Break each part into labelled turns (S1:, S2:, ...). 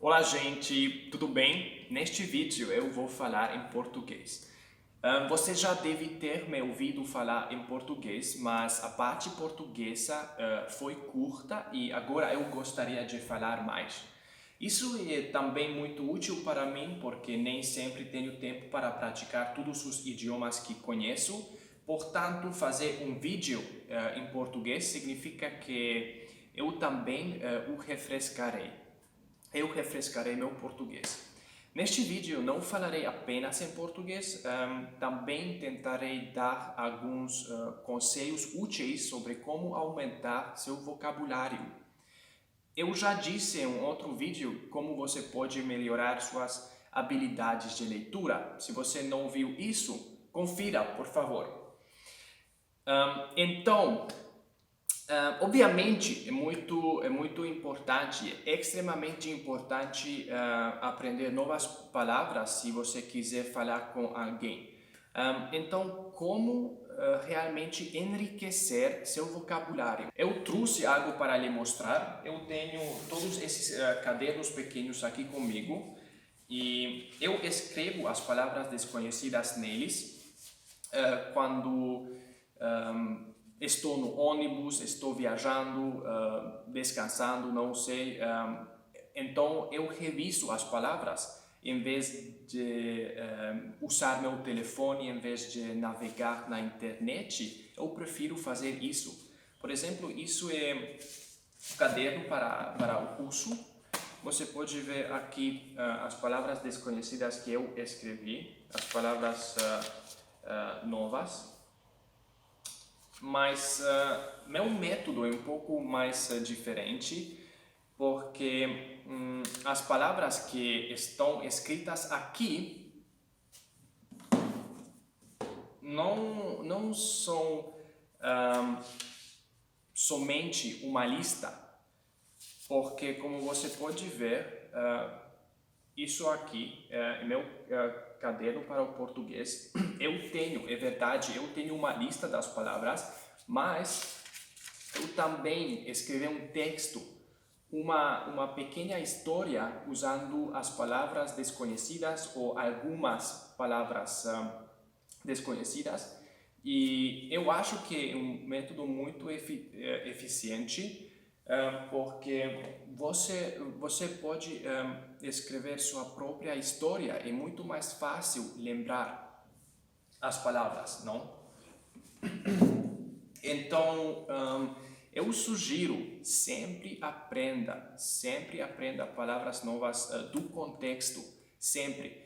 S1: Olá, gente, tudo bem? Neste vídeo eu vou falar em português. Você já deve ter me ouvido falar em português, mas a parte portuguesa foi curta e agora eu gostaria de falar mais. Isso é também muito útil para mim porque nem sempre tenho tempo para praticar todos os idiomas que conheço. Portanto, fazer um vídeo em português significa que eu também o refrescarei. Eu refrescarei meu português. Neste vídeo não falarei apenas em português, também tentarei dar alguns conselhos úteis sobre como aumentar seu vocabulário. Eu já disse em um outro vídeo como você pode melhorar suas habilidades de leitura. Se você não viu isso, confira, por favor. Então, obviamente, é muito importante, é extremamente importante aprender novas palavras se você quiser falar com alguém. Então, como realmente enriquecer seu vocabulário? Eu trouxe algo para lhe mostrar. Eu tenho todos esses cadernos pequenos aqui comigo e eu escrevo as palavras desconhecidas neles quando estou no ônibus, estou viajando, descansando, não sei. Então eu reviso as palavras em vez de usar meu telefone, em vez de navegar na internet. Eu prefiro fazer isso. Por exemplo, isso é um caderno para o curso. Você pode ver aqui as palavras desconhecidas que eu escrevi, as palavras novas. Mas meu método é um pouco mais diferente, porque as palavras que estão escritas aqui não são somente uma lista, porque como você pode ver, isso aqui é meu caderno para o português. É verdade, eu tenho uma lista das palavras, mas eu também escrevi um texto, uma pequena história usando as palavras desconhecidas ou algumas palavras desconhecidas. E eu acho que é um método muito eficiente, porque você pode escrever sua própria história. É muito mais fácil lembrar as palavras, não? Então, eu sugiro sempre aprenda palavras novas do contexto, sempre.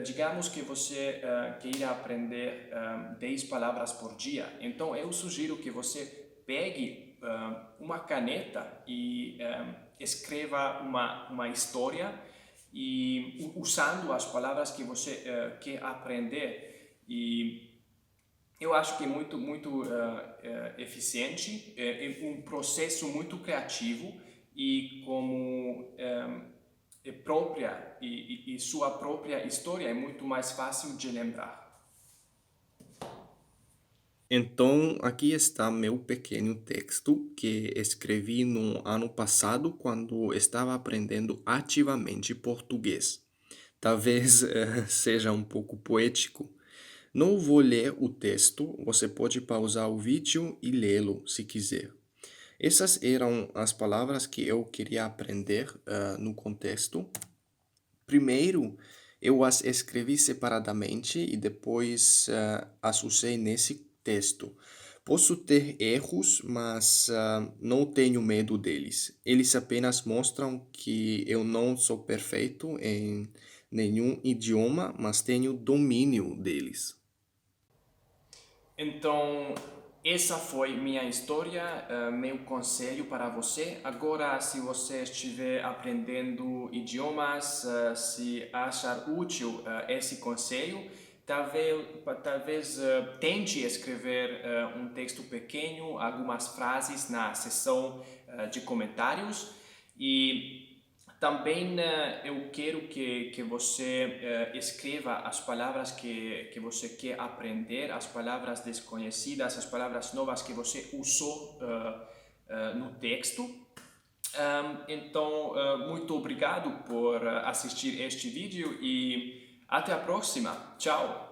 S1: Digamos que você queira aprender 10 palavras por dia, então eu sugiro que você pegue uma caneta e escreva uma história e usando as palavras que você quer aprender. E eu acho que é muito eficiente, é um processo muito criativo e como é própria e sua própria história é muito mais fácil de lembrar.
S2: Então, aqui está meu pequeno texto que escrevi no ano passado quando estava aprendendo ativamente português. Talvez seja um pouco poético. Não vou ler o texto, você pode pausar o vídeo e lê-lo se quiser. Essas eram as palavras que eu queria aprender no contexto. Primeiro, eu as escrevi separadamente e depois as usei nesse texto. Posso ter erros, mas não tenho medo deles. Eles apenas mostram que eu não sou perfeito em nenhum idioma, mas tenho domínio deles.
S1: Então, essa foi minha história, meu conselho para você. Agora, se você estiver aprendendo idiomas, se achar útil esse conselho, talvez tente escrever um texto pequeno, algumas frases na seção de comentários e também eu quero que você escreva as palavras que você quer aprender, as palavras desconhecidas, as palavras novas que você usou no texto. Então, muito obrigado por assistir este vídeo e até a próxima. Tchau!